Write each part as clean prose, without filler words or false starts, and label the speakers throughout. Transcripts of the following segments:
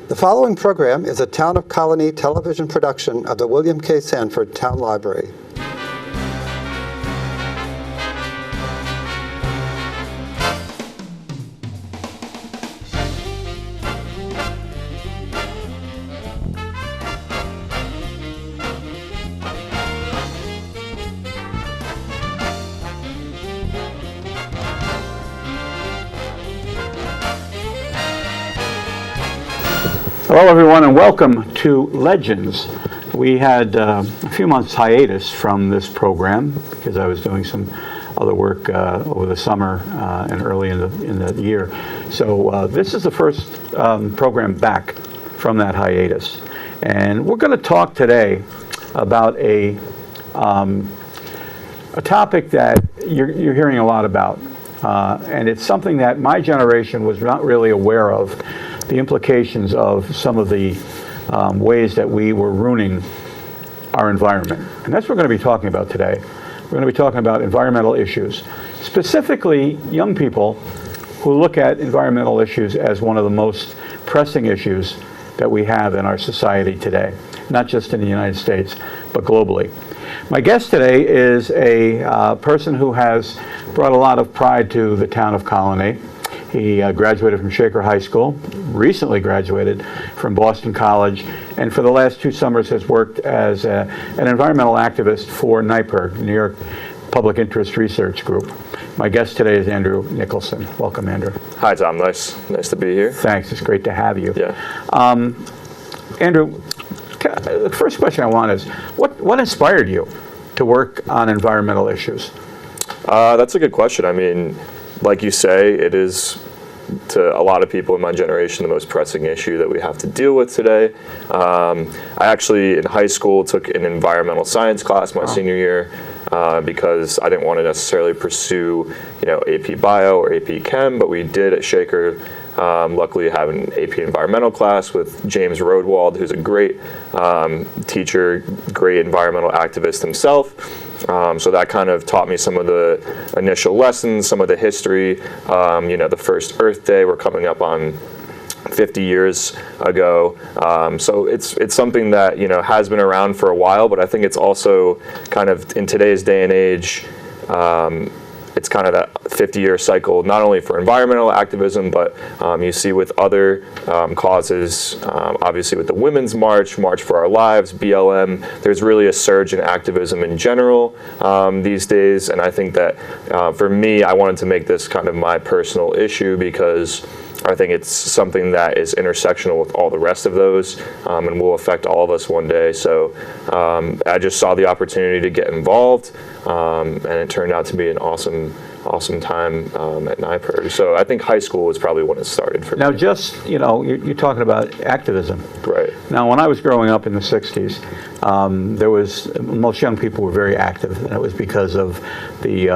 Speaker 1: The following program is a Town of Colonie television production of the William K. Sanford Town Library.
Speaker 2: Hello everyone and welcome to Legends. We had a few months hiatus from this program because I was doing some other work over the summer and early in the year. So this is the first program back from that hiatus. And we're going to talk today about a topic that you're hearing a lot about. And it's something that my generation was not really aware of. The implications of some of the ways that we were ruining our environment. And that's what we're going to be talking about today. We're going to be talking about environmental issues, specifically young people who look at environmental issues as one of the most pressing issues that we have in our society today, not just in the United States, but globally. My guest today is a person who has brought a lot of pride to the town of Colonie. He graduated from Shaker High School, recently graduated from Boston College, and for the last 2 summers has worked as an environmental activist for NYPIRG, New York Public Interest Research Group. My guest today is Andrew Nicholson. Welcome, Andrew.
Speaker 3: Hi, Tom. Nice to be here.
Speaker 2: Thanks. It's great to have you.
Speaker 3: Yeah.
Speaker 2: Andrew, the first question I want is, what inspired you to work on environmental issues?
Speaker 3: That's a good question. I mean, like you say, it is, to a lot of people in my generation, the most pressing issue that we have to deal with today. I actually, in high school, took an environmental science class my senior year because I didn't want to necessarily pursue, AP Bio or AP Chem, but we did at Shaker luckily have an AP environmental class with James Rodewald, who's a great teacher, great environmental activist himself. So that kind of taught me some of the initial lessons, some of the history. The first Earth Day, we're coming up on 50 years ago. So it's something that, has been around for a while, but I think it's also kind of in today's day and age, it's kind of that 50-year cycle, not only for environmental activism, but you see with other causes, obviously with the Women's March for Our Lives, BLM, there's really a surge in activism in general these days. And I think that for me, I wanted to make this kind of my personal issue because I think it's something that is intersectional with all the rest of those and will affect all of us one day. So I just saw the opportunity to get involved, and it turned out to be an awesome time at NYPIRG. So I think high school was probably when it started for me.
Speaker 2: Now, just, you're talking about activism.
Speaker 3: Right.
Speaker 2: Now, when I was growing up in the 60s, most young people were very active, and it was because of the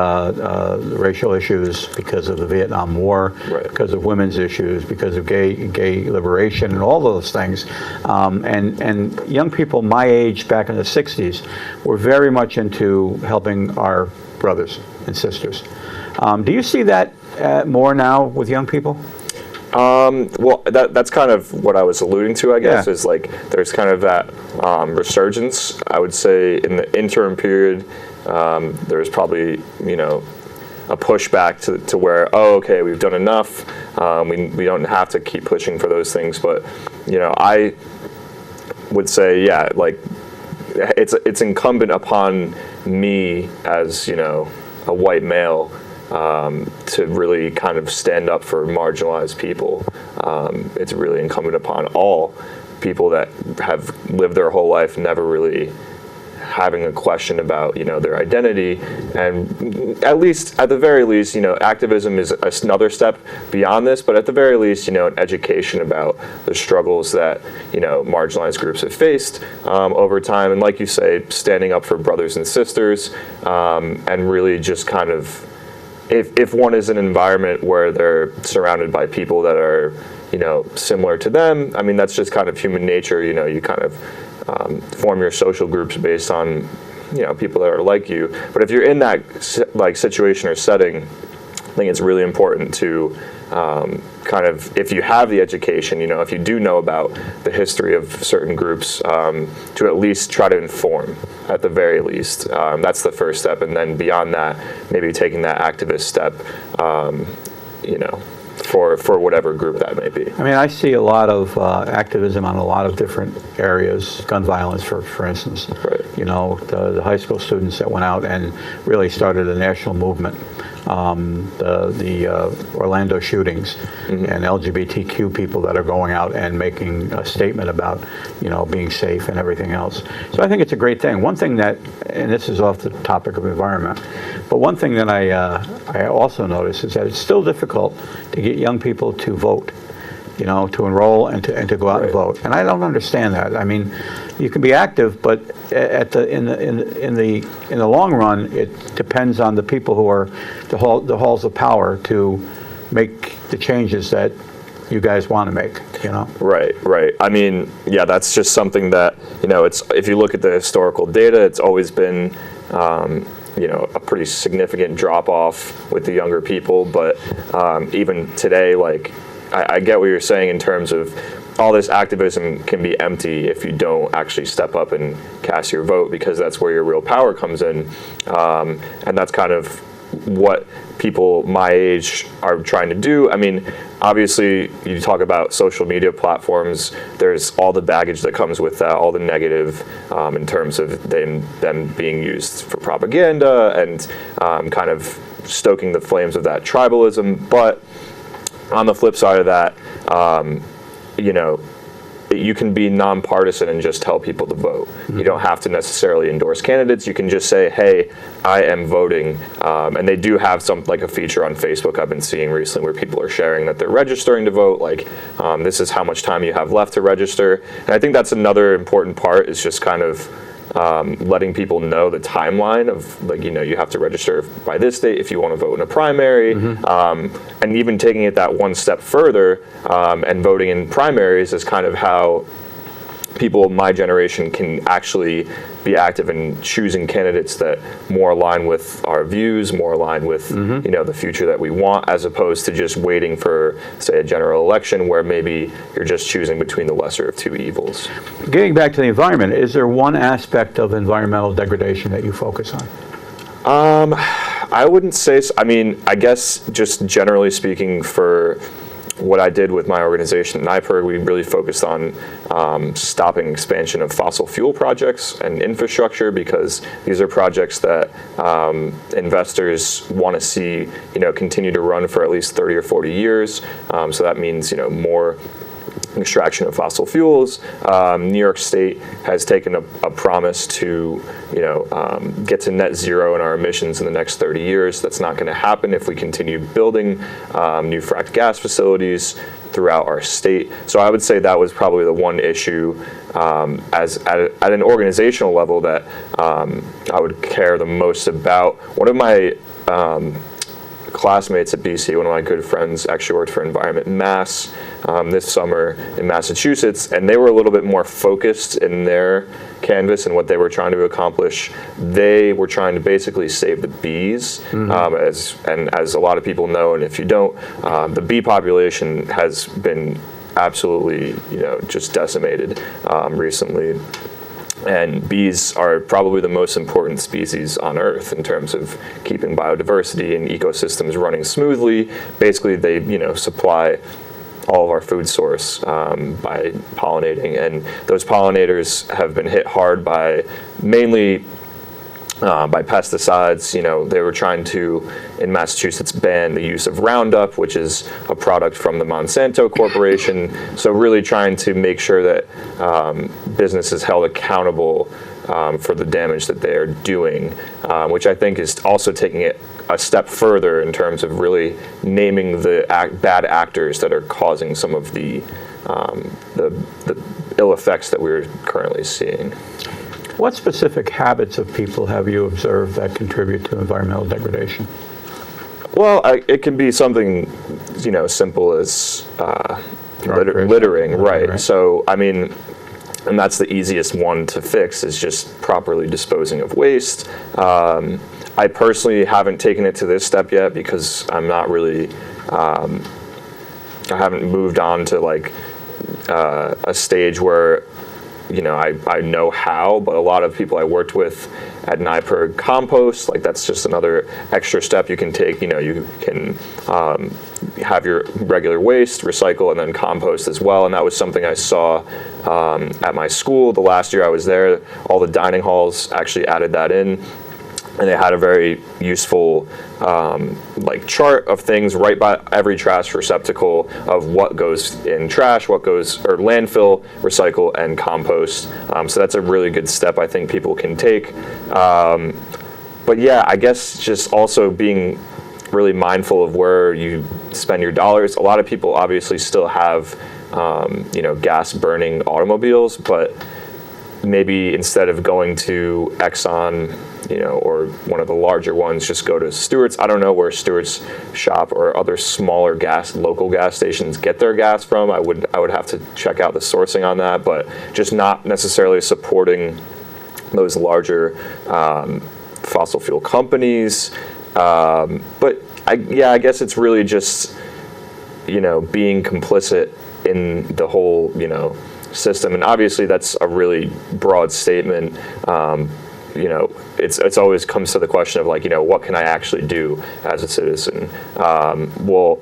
Speaker 2: racial issues, because of the Vietnam War,
Speaker 3: right,
Speaker 2: because of women's issues, because of gay liberation, and all those things. And young people my age back in the 60s were very much into helping our brothers and sisters. Do you see that more now with young people?
Speaker 3: Well, that's kind of what I was alluding to, I guess,
Speaker 2: Yeah.
Speaker 3: is like there's kind of that resurgence. I would say in the interim period, there's probably, a pushback to where, okay, we've done enough. We don't have to keep pushing for those things. But, I would say, yeah, like it's incumbent upon me as, a white male to really kind of stand up for marginalized people. It's really incumbent upon all people that have lived their whole life never really having a question about, their identity. And at the very least, activism is another step beyond this, but at the very least, an education about the struggles that, marginalized groups have faced over time. And like you say, standing up for brothers and sisters, and really just kind of, if one is in an environment where they're surrounded by people that are, similar to them, I mean, that's just kind of human nature. You kind of form your social groups based on, people that are like you. But if you're in that situation or setting, I think it's really important to kind of, if you have the education, if you do know about the history of certain groups, to at least try to inform at the very least. That's the first step. And then beyond that, maybe taking that activist step, for whatever group that may be.
Speaker 2: I mean, I see a lot of activism on a lot of different areas, gun violence, for instance.
Speaker 3: Right.
Speaker 2: The high school students that went out and really started a national movement. The Orlando shootings and LGBTQ people that are going out and making a statement about, being safe and everything else. So I think it's a great thing. One thing that, and this is off the topic of environment, but one thing that I also notice is that it's still difficult to get young people to vote, to enroll and to go out and vote. And I don't understand that. I mean, you can be active, but in the long run, it depends on the people who are the halls of power to make the changes that you guys want to make.
Speaker 3: Right. I mean, yeah, that's just something that it's, if you look at the historical data, it's always been a pretty significant drop off with the younger people. But even today, like, I get what you're saying in terms of all this activism can be empty if you don't actually step up and cast your vote, because that's where your real power comes in. And that's kind of what people my age are trying to do. I mean, obviously, you talk about social media platforms, there's all the baggage that comes with that, all the negative in terms of them being used for propaganda and kind of stoking the flames of that tribalism. But on the flip side of that, you can be nonpartisan and just tell people to vote. You don't have to necessarily endorse candidates. You can just say, hey, I am voting. And they do have like a feature on Facebook I've been seeing recently where people are sharing that they're registering to vote. Like, this is how much time you have left to register. And I think that's another important part, is just kind of letting people know the timeline of, like, you have to register by this date if you want to vote in a primary, and even taking it that one step further, and voting in primaries is kind of how people of my generation can actually be active in choosing candidates that more align with our views, more align with the future that we want, as opposed to just waiting for, say, a general election where maybe you're just choosing between the lesser of two evils.
Speaker 2: Getting back to the environment, is there one aspect of environmental degradation that you focus on?
Speaker 3: I wouldn't say so. I mean, I guess just generally speaking, for what I did with my organization at NYPIRG, we really focused on stopping expansion of fossil fuel projects and infrastructure, because these are projects that investors want to see, continue to run for at least 30 or 40 years. So that means, more extraction of fossil fuels. New York State has taken a promise to, get to net zero in our emissions in the next 30 years. That's not going to happen if we continue building new fracked gas facilities throughout our state. So I would say that was probably the one issue at an organizational level that I would care the most about. One of my classmates at BC, one of my good friends, actually worked for Environment Mass this summer in Massachusetts, and they were a little bit more focused in their canvas and what they were trying to accomplish. They were trying to basically save the bees, as a lot of people know, and if you don't, the bee population has been absolutely, just decimated recently. And bees are probably the most important species on Earth in terms of keeping biodiversity and ecosystems running smoothly. Basically, they supply all of our food source by pollinating, and those pollinators have been hit hard by mainly by pesticides. They were trying to, in Massachusetts, ban the use of Roundup, which is a product from the Monsanto Corporation. So really trying to make sure that business is held accountable for the damage that they are doing, which I think is also taking it a step further in terms of really naming the bad actors that are causing some of the ill effects that we're currently seeing.
Speaker 2: What specific habits of people have you observed that contribute to environmental degradation?
Speaker 3: Well, it can be something, simple as littering, right? So, I mean, and that's the easiest one to fix, is just properly disposing of waste. I personally haven't taken it to this step yet because I'm not really I haven't moved on to like a stage where, you know, I know how, but a lot of people I worked with at NYPIRG compost, like that's just another extra step you can take. You know, you can have your regular waste, recycle, and then compost as well. And that was something I saw at my school the last year I was there. All the dining halls actually added that in. And they had a very useful like chart of things right by every trash receptacle of what goes in trash, what goes, or landfill, recycle, and compost. So that's a really good step I think people can take. But yeah, I guess just also being really mindful of where you spend your dollars. A lot of people obviously still have you know, gas burning automobiles, but maybe instead of going to Exxon, you know, or one of the larger ones, just go to Stewart's. I don't know where Stewart's shop or other smaller local gas stations get their gas from. I would have to check out the sourcing on that, but just not necessarily supporting those larger fossil fuel companies. But I guess it's really just, you know, being complicit in the whole, you know, system. And obviously that's a really broad statement. You know, it's always comes to the question of like, you know, what can I actually do as a citizen? Well,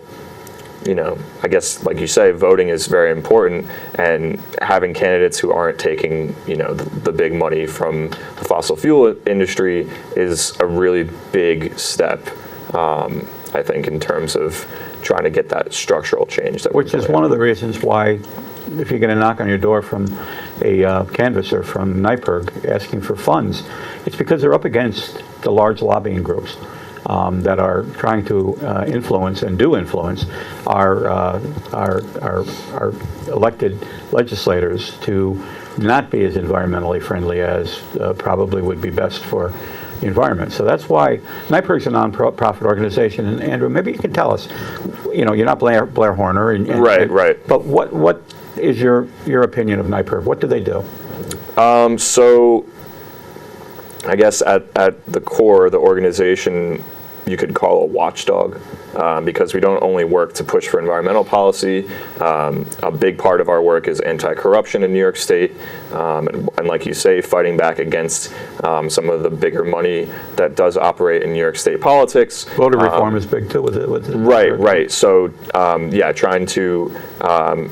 Speaker 3: you know, I guess like you say, voting is very important, and having candidates who aren't taking, you know, the big money from the fossil fuel industry is a really big step, I think, in terms of trying to get that structural change.
Speaker 2: Which is one of the reasons why, if you get a knock on your door from a canvasser from NYPIRG asking for funds, it's because they're up against the large lobbying groups that are trying to influence and do influence our elected legislators to not be as environmentally friendly as probably would be best for the environment. So that's why NYPIRG is a non-profit organization. And Andrew, maybe you can tell us, you know, you're not Blair Horner.
Speaker 3: Right.
Speaker 2: But what is your opinion of NYPIRG? What do they do?
Speaker 3: So I guess at the core, the organization you could call a watchdog, because we don't only work to push for environmental policy. A big part of our work is anti-corruption in New York State, and like you say, fighting back against some of the bigger money that does operate in New York State politics.
Speaker 2: Voter reform is big too, with it.
Speaker 3: Right. So yeah, trying to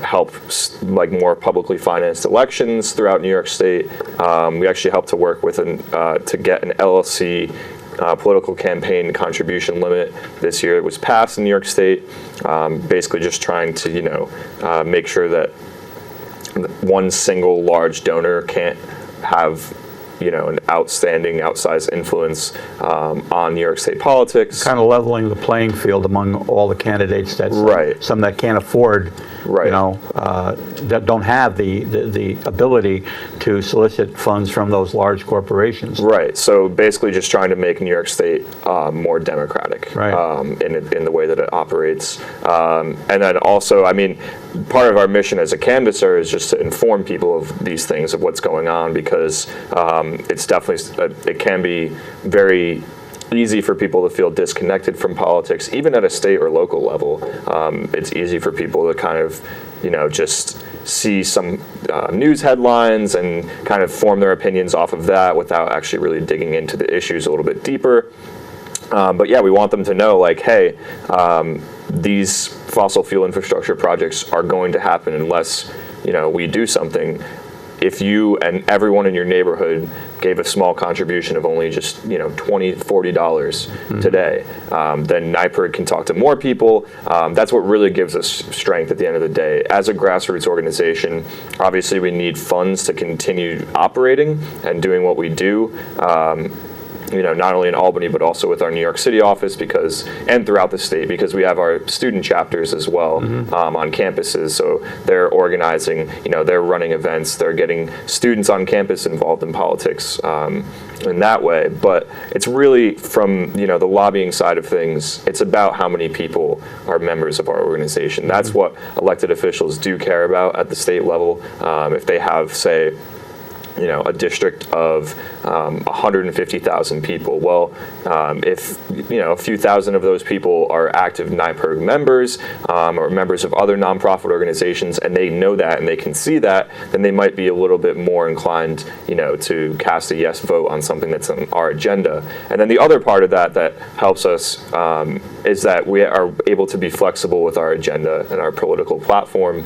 Speaker 3: help like more publicly financed elections throughout New York State. We actually helped to work with to get an LLC political campaign contribution limit this year. It was passed in New York State, basically just trying to, you know, make sure that one single large donor can't have, you know, an outsized influence on New York State politics.
Speaker 2: Kind of leveling the playing field among all the candidates that some that can't afford, you know, that don't have the ability to solicit funds from those large corporations.
Speaker 3: Right. So basically, just trying to make New York State more democratic in the way that it operates, and then also, I mean, part of our mission as a canvasser is just to inform people of these things, of what's going on, because it's definitely, it can be very easy for people to feel disconnected from politics, even at a state or local level. It's easy for people to kind of, you know, just see some news headlines and kind of form their opinions off of that without actually really digging into the issues a little bit deeper. But yeah, we want them to know, like, hey, these fossil fuel infrastructure projects are going to happen unless, you know, we do something. If you and everyone in your neighborhood gave a small contribution of only just, you know, $20, $40 today, then NYPIRG can talk to more people. That's what really gives us strength at the end of the day. As a grassroots organization, obviously we need funds to continue operating and doing what we do. You know, not only in Albany, but also with our New York City office, and throughout the state, because we have our student chapters as well on campuses. So they're organizing, you know, they're running events, they're getting students on campus involved in politics in that way. But it's really from, you know, the lobbying side of things, it's about how many people are members of our organization. That's what elected officials do care about at the state level. If they have, say, a district of 150,000 people. Well, if a few thousand of those people are active NYPIRG members or members of other nonprofit organizations, and they know that and they can see that, then they might be a little bit more inclined, to cast a yes vote on something that's on our agenda. And then the other part of that helps us is that we are able to be flexible with our agenda and our political platform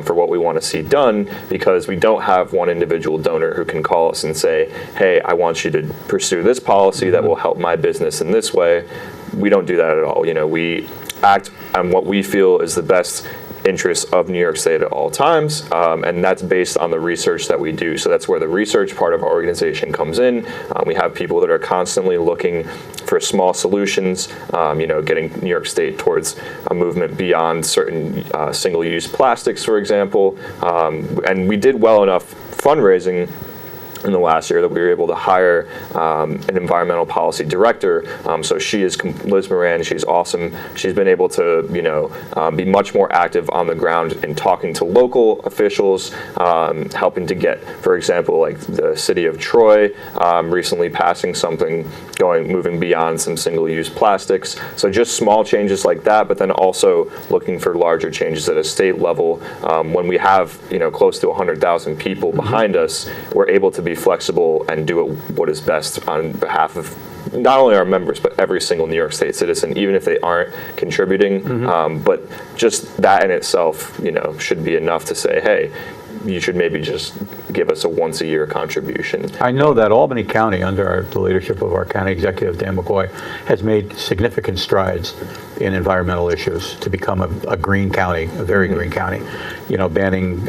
Speaker 3: for what we want to see done, because we don't have one individual donor who can call us and say, hey, I want you to pursue this policy that will help my business in this way. We don't do that at all. We act on what we feel is the best interests of New York State at all times, and that's based on the research that we do. So that's where the research part of our organization comes in. We have people that are constantly looking for small solutions, getting New York State towards a movement beyond certain single-use plastics, for example. And we did well enough fundraising in the last year that we were able to hire an environmental policy director. So she is Liz Moran. She's awesome. She's been able to, be much more active on the ground in talking to local officials, helping to get, for example, like the city of Troy recently passing something moving beyond some single-use plastics. So just small changes like that, but then also looking for larger changes at a state level. When we have, close to 100,000 people behind us, we're able to be flexible and do what is best on behalf of not only our members, but every single New York State citizen, even if they aren't contributing. But just that in itself, should be enough to say, hey, you should maybe just give us a once-a-year contribution.
Speaker 2: I know that Albany County, under the leadership of our county executive, Dan McCoy, has made significant strides in environmental issues to become a green county, a very green county. Banning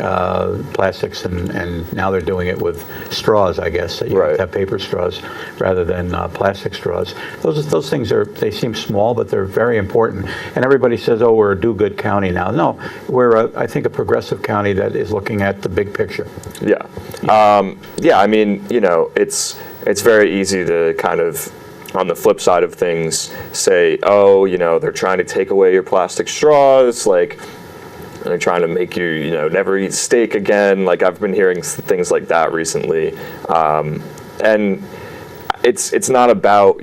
Speaker 2: plastics, and now they're doing it with straws, I guess. You have to have paper straws rather than plastic straws. Those things they seem small, but they're very important. And everybody says, oh, we're a do-good county now. No, we're, I think, a progressive county that is looking at the big picture.
Speaker 3: Yeah. I mean, it's very easy to kind of, on the flip side of things, say, oh, they're trying to take away your plastic straws, like, they're trying to make you, never eat steak again. Like, I've been hearing things like that recently. And it's not about,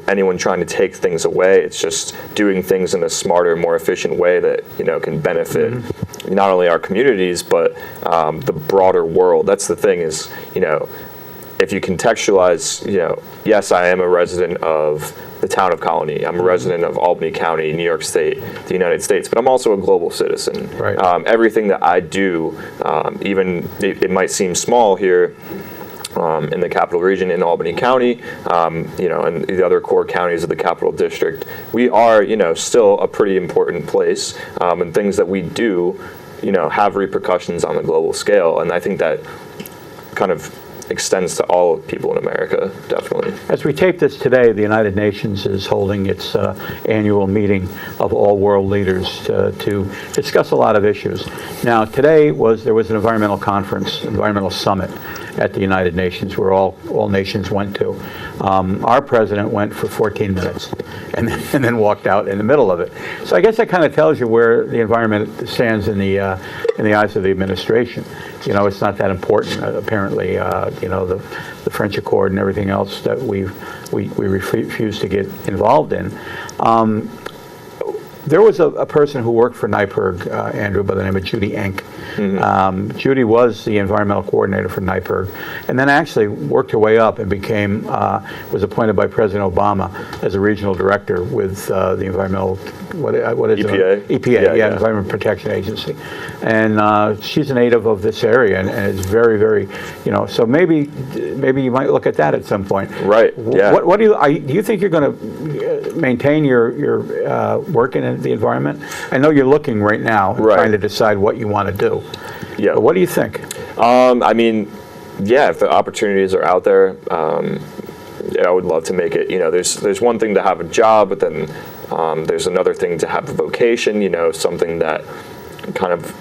Speaker 3: anyone trying to take things away. It's just doing things in a smarter, more efficient way that, can benefit not only our communities, but the broader world. That's the thing is, if you contextualize, yes, I am a resident of the town of Colonie. I'm a resident of Albany County, New York State, the United States, but I'm also a global citizen.
Speaker 2: Right.
Speaker 3: Everything that I do, even it might seem small here in the Capital Region in Albany County, and the other core counties of the Capital District, we are, still a pretty important place, and things that we do, have repercussions on the global scale, and I think that kind of extends to all people in America, definitely.
Speaker 2: As we tape this today, the United Nations is holding its annual meeting of all world leaders to discuss a lot of issues. Now, today there was an environmental conference, environmental summit at the United Nations, where all nations went to. Our president went for 14 minutes and then walked out in the middle of it. So I guess that kind of tells you where the environment stands in the eyes of the administration. It's not that important, apparently. The French Accord and everything else that we refuse to get involved in. There was a person who worked for NYPIRG, Andrew, by the name of Judy Enck. Judy was the environmental coordinator for NYPIRG, and then actually worked her way up and was appointed by President Obama as a regional director with the environmental, what is
Speaker 3: EPA?
Speaker 2: it? EPA, yeah, Environment Protection Agency. And she's a native of this area, and it's very, very, so maybe you might look at that at some point.
Speaker 3: Right, yeah.
Speaker 2: What do you think you're going to maintain your work in the environment? I know you're looking right now, trying to decide what you want to do.
Speaker 3: Yeah.
Speaker 2: But what do you think?
Speaker 3: I mean, yeah, if the opportunities are out there, I would love to make it. There's one thing to have a job, but then there's another thing to have a vocation, something that kind of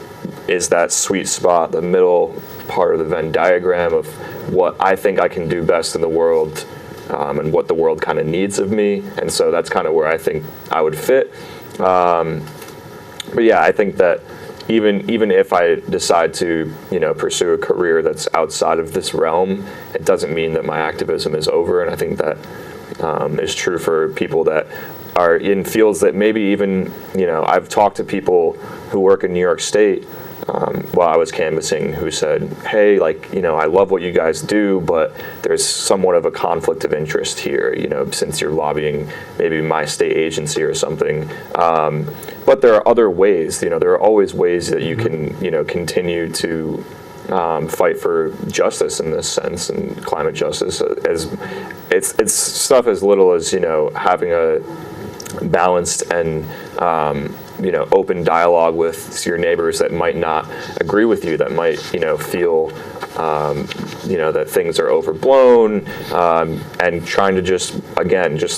Speaker 3: is that sweet spot, the middle part of the Venn diagram of what I think I can do best in the world, and what the world kind of needs of me. And so that's kind of where I think I would fit. But yeah, I think that, even if I decide to, pursue a career that's outside of this realm, it doesn't mean that my activism is over. And I think that is true for people that are in fields that maybe even, I've talked to people who work in New York State while I was canvassing who said, hey, I love what you guys do, but there's somewhat of a conflict of interest here, since you're lobbying maybe my state agency or something. But there are other ways, there are always ways that you can, continue to fight for justice in this sense, and climate justice. As it's stuff as little as, having a balanced and open dialogue with your neighbors that might not agree with you, that might feel that things are overblown, and trying to just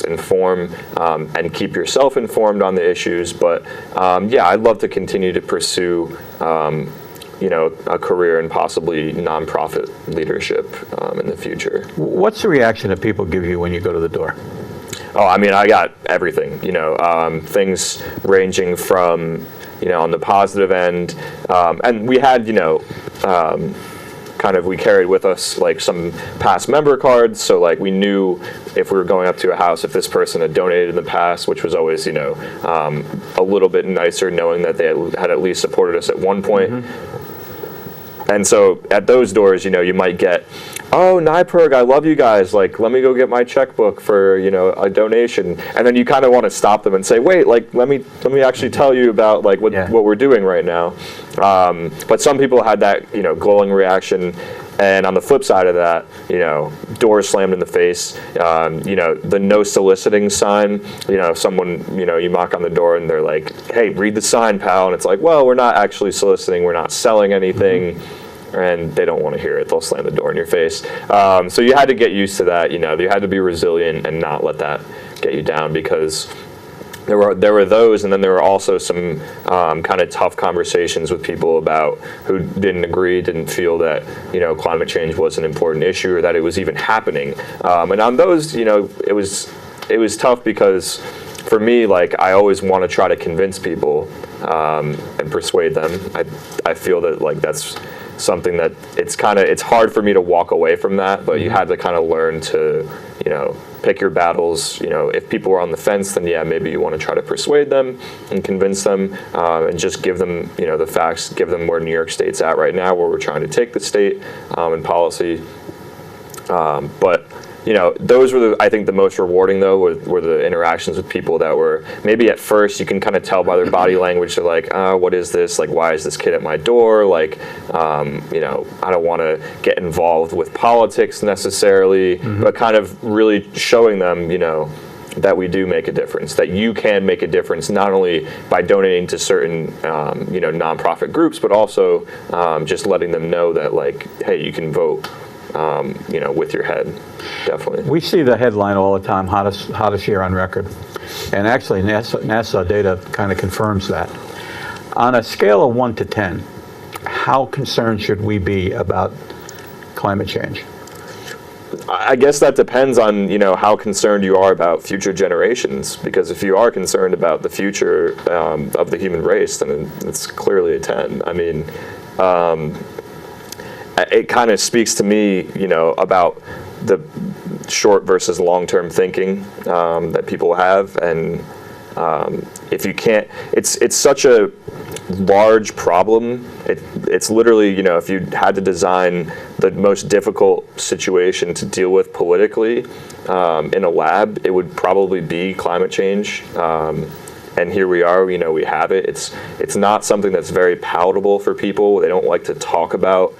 Speaker 3: inform and keep yourself informed on the issues. But I'd love to continue to pursue a career in possibly nonprofit leadership in the future.
Speaker 2: What's the reaction that people give you when you go to the door?
Speaker 3: Oh, I mean, I got everything, things ranging from, on the positive end, and we had, we carried with us some past member cards, so we knew if we were going up to a house, if this person had donated in the past, which was always, a little bit nicer knowing that they had at least supported us at one point. Mm-hmm. And so at those doors, you might get, oh, NYPIRG, I love you guys. Let me go get my checkbook for, a donation. And then you kind of want to stop them and say, wait, let me actually tell you about what we're doing right now. But some people had that, glowing reaction. And on the flip side of that, doors slammed in the face, the no soliciting sign, someone, you knock on the door and they're like, hey, read the sign, pal. And it's like, well, we're not actually soliciting. We're not selling anything. Mm-hmm. And they don't want to hear it. They'll slam the door in your face. So you had to get used to that. You had to be resilient and not let that get you down, because there were those, and then there were also some kind of tough conversations with people about who didn't agree, didn't feel that climate change was an important issue or that it was even happening. And on those, it was tough, because for me, I always want to try to convince people and persuade them. I feel that that's something that it's hard for me to walk away from that, but you had to kind of learn to, pick your battles. If people are on the fence, then maybe you want to try to persuade them and convince them, and just give them, the facts, give them where New York State's at right now, where we're trying to take the state in policy. But those were I think the most rewarding, though, were the interactions with people that were maybe at first you can kind of tell by their body language. They're like, what is this? Why is this kid at my door? I don't want to get involved with politics necessarily, mm-hmm. but kind of really showing them, that we do make a difference, that you can make a difference, not only by donating to certain, nonprofit groups, but also just letting them know that, hey, you can vote. With your head, definitely.
Speaker 2: We see the headline all the time, hottest year on record. And actually, NASA data kind of confirms that. On a scale of 1 to 10, how concerned should we be about climate change?
Speaker 3: I guess that depends on, how concerned you are about future generations. Because if you are concerned about the future of the human race, then it's clearly a 10. I mean, it kind of speaks to me, about the short versus long-term thinking that people have, and if you can't, it's such a large problem. It's literally, if you had to design the most difficult situation to deal with politically in a lab, it would probably be climate change. And here we are, we have it. It's not something that's very palatable for people. They don't like to talk about.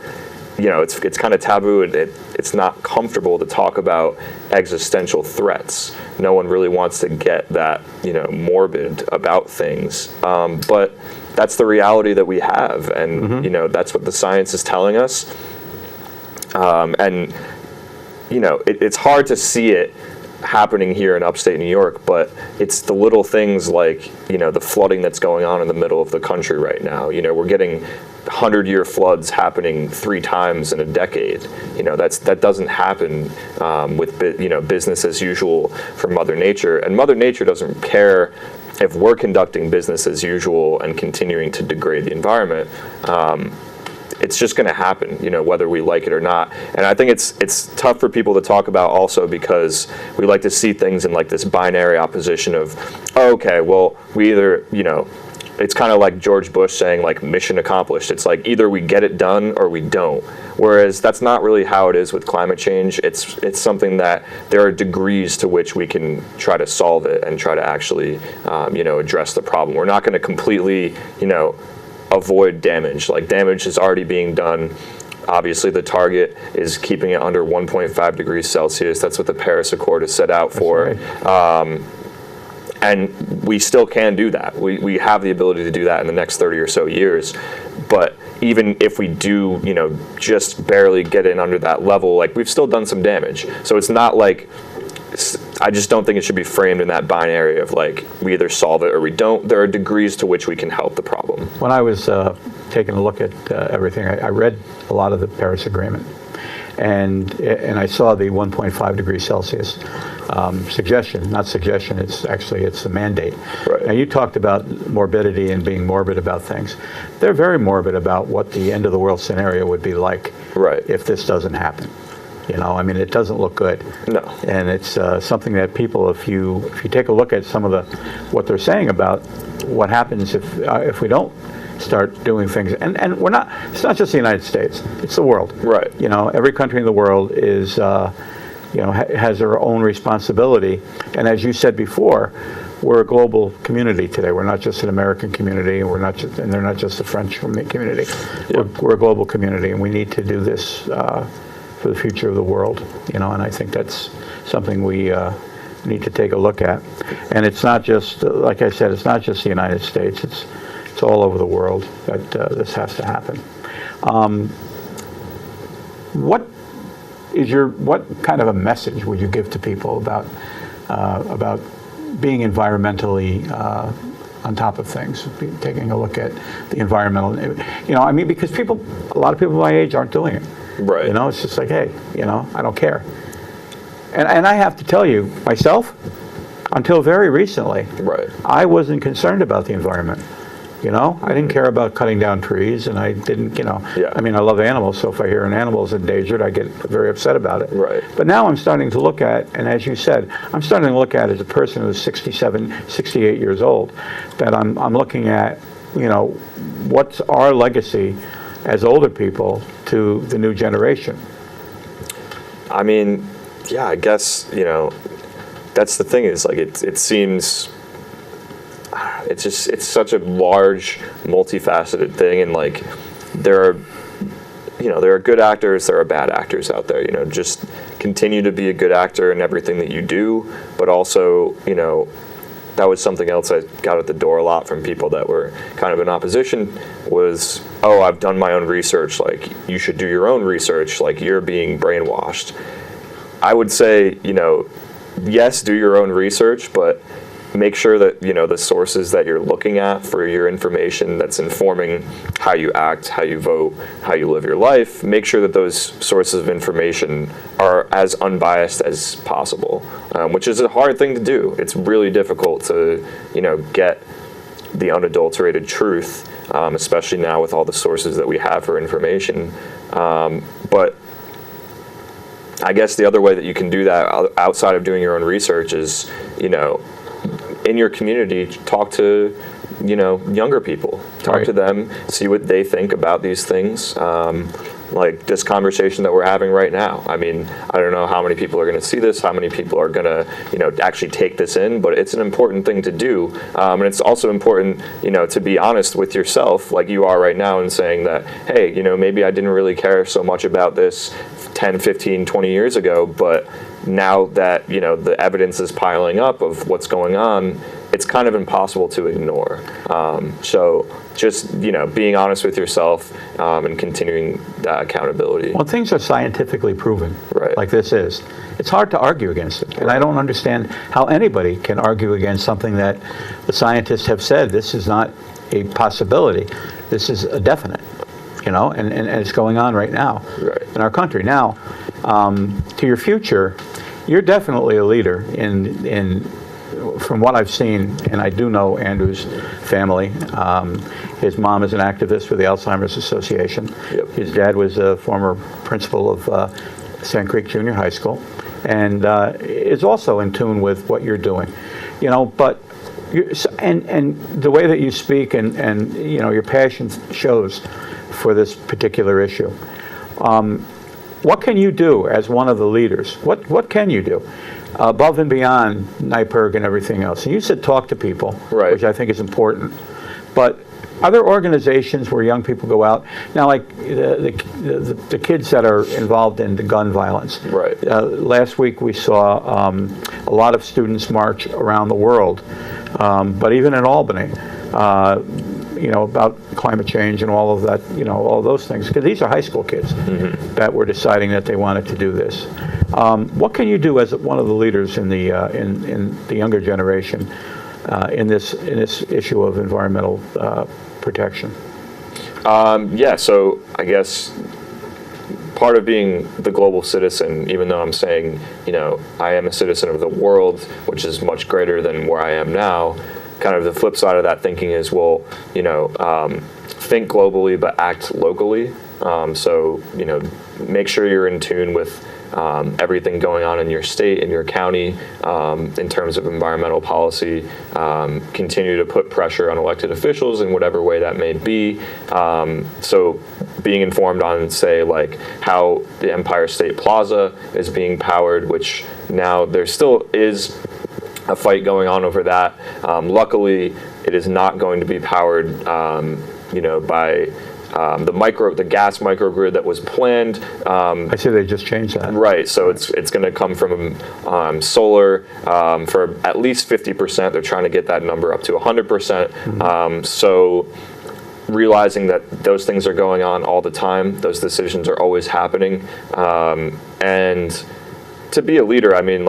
Speaker 3: It's kind of taboo. It's not comfortable to talk about existential threats. No one really wants to get that, morbid about things. But that's the reality that we have, and mm-hmm. That's what the science is telling us. And it's hard to see it happening here in upstate New York, but it's the little things like, the flooding that's going on in the middle of the country right now. We're getting 100-year floods happening 3 times in a decade. That doesn't happen with business as usual for Mother Nature, and Mother Nature doesn't care if we're conducting business as usual and continuing to degrade the environment. It's just going to happen, whether we like it or not. And I think it's tough for people to talk about also because we like to see things in like this binary opposition of, oh, okay, well, we either, it's kind of like George Bush saying like mission accomplished. It's like either we get it done or we don't. Whereas that's not really how it is with climate change. It's something that there are degrees to which we can try to solve it and try to actually, address the problem. We're not going to completely, avoid damage. Like damage is already being done. Obviously, the target is keeping it under 1.5 degrees Celsius. That's what the Paris Accord is set out for. Right. And we still can do that. We have the ability to do that in the next 30 or so years. But even if we do, just barely get in under that level, like we've still done some damage. So it's not like, I just don't think it should be framed in that binary of like, we either solve it or we don't. There are degrees to which we can help the problem.
Speaker 2: When I was taking a look at everything, I read a lot of the Paris Agreement. And I saw the 1.5 degrees Celsius suggestion, not suggestion, it's the mandate.
Speaker 3: Right.
Speaker 2: Now you talked about morbidity and being morbid about things. They're very morbid about what the end of the world scenario would be like if this doesn't happen. It doesn't look good.
Speaker 3: No.
Speaker 2: And it's something that people, if you take a look at some of what they're saying about what happens if we don't start doing things, and it's not just the United States, it's the world.
Speaker 3: Right.
Speaker 2: Every country in the world is, has their own responsibility. And as you said before, we're a global community today. We're not just an American community, and they're not just a French community. Yep. We're a global community, and we need to do this for the future of the world, and I think that's something we need to take a look at. And it's not just, like I said, it's not just the United States, it's all over the world that this has to happen. What kind of a message would you give to people about being environmentally on top of things, taking a look at the environmental, because a lot of people my age aren't doing it.
Speaker 3: Right.
Speaker 2: It's just like, hey, I don't care. And I have to tell you, myself, until very recently, I wasn't concerned about the environment. I didn't care about cutting down trees, and I didn't, I love animals, so if I hear an animal is endangered, I get very upset about it.
Speaker 3: Right.
Speaker 2: But now I'm starting to look at, and as you said, I'm starting to look at as a person who's 67, 68 years old, that I'm looking at, what's our legacy as older people to the new generation?
Speaker 3: I guess, that's the thing is, like, it seems, it's such a large, multifaceted thing, and like, there are good actors, there are bad actors out there, just continue to be a good actor in everything that you do, but also, that was something else I got at the door a lot from people that were kind of in opposition was, oh, I've done my own research, like, you should do your own research, like, you're being brainwashed. I would say, yes, do your own research, but make sure that, the sources that you're looking at for your information that's informing how you act, how you vote, how you live your life, make sure that those sources of information are as unbiased as possible, which is a hard thing to do. It's really difficult to, get the unadulterated truth, especially now with all the sources that we have for information. But I guess the other way that you can do that outside of doing your own research is, in your community, talk to, younger people. Talk to them, see what they think about these things. Like this conversation that we're having right now. I don't know how many people are going to see this, how many people are going to, actually take this in, but it's an important thing to do. And it's also important, to be honest with yourself, like you are right now, and saying that, hey, maybe I didn't really care so much about this 10, 15, 20 years ago, but now that, the evidence is piling up of what's going on, it's kind of impossible to ignore. So just, being honest with yourself and continuing that accountability.
Speaker 2: Well, things are scientifically proven, like this is. It's hard to argue against it. And I don't understand how anybody can argue against something that the scientists have said, this is not a possibility, this is a definite. and it's going on right now in our country. Now, to your future, you're definitely a leader from what I've seen, and I do know Andrew's family. His mom is an activist for the Alzheimer's Association.
Speaker 3: Yep.
Speaker 2: His dad was a former principal of Sand Creek Junior High School, and is also in tune with what you're doing. But and the way that you speak and your passion shows for this particular issue. What can you do as one of the leaders? What can you do above and beyond NYPIRG and everything else? And you said talk to people, which I think is important. But are there organizations where young people go out now, like the kids that are involved in the gun violence?
Speaker 3: Right.
Speaker 2: Last week we saw a lot of students march around the world, but even in Albany, about climate change and all of that, all those things. Because these are high school kids that were deciding that they wanted to do this. What can you do as one of the leaders in the younger generation in this issue of environmental protection?
Speaker 3: So I guess part of being the global citizen, even though I'm saying, I am a citizen of the world, which is much greater than where I am now, kind of the flip side of that thinking is, think globally but act locally. Make sure you're in tune with everything going on in your state, in your county, in terms of environmental policy. Continue to put pressure on elected officials in whatever way that may be. So being informed on, say, like how the Empire State Plaza is being powered, which now there still is a fight going on over that. Luckily, it is not going to be powered, by the gas microgrid that was planned.
Speaker 2: I see they just changed that.
Speaker 3: Right, so it's going to come from solar for at least 50%. They're trying to get that number up to 100%. So realizing that those things are going on all the time, those decisions are always happening, and to be a leader, I mean,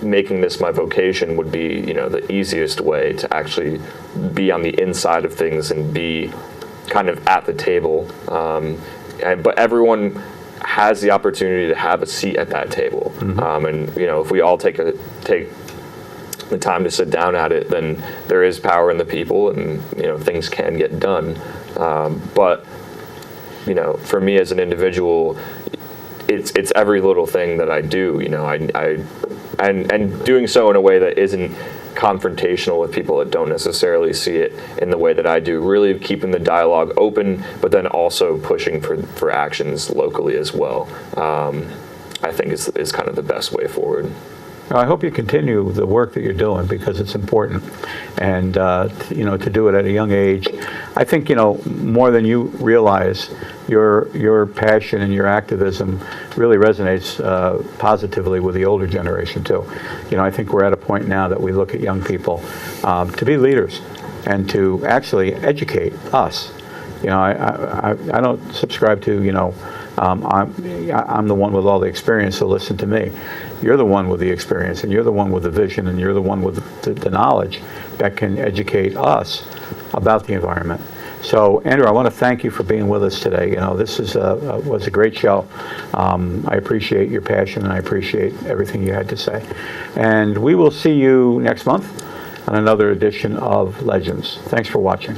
Speaker 3: making this my vocation would be, the easiest way to actually be on the inside of things and be kind of at the table. But everyone has the opportunity to have a seat at that table. And if we all take the time to sit down at it, then there is power in the people, and things can get done. But for me as an individual, it's every little thing that I do. And doing so in a way that isn't confrontational with people that don't necessarily see it in the way that I do, really keeping the dialogue open, but then also pushing for actions locally as well. I think is kind of the best way forward.
Speaker 2: I hope you continue the work that you're doing, because it's important, and to do it at a young age. I think more than you realize, your passion and your activism really resonates positively with the older generation too. I think we're at a point now that we look at young people to be leaders and to actually educate us. I don't subscribe to I'm the one with all the experience, so listen to me. You're the one with the experience, and you're the one with the vision, and you're the one with the knowledge that can educate us about the environment. So, Andrew, I want to thank you for being with us today. This was a great show. I appreciate your passion, and I appreciate everything you had to say. And we will see you next month on another edition of Legends. Thanks for watching.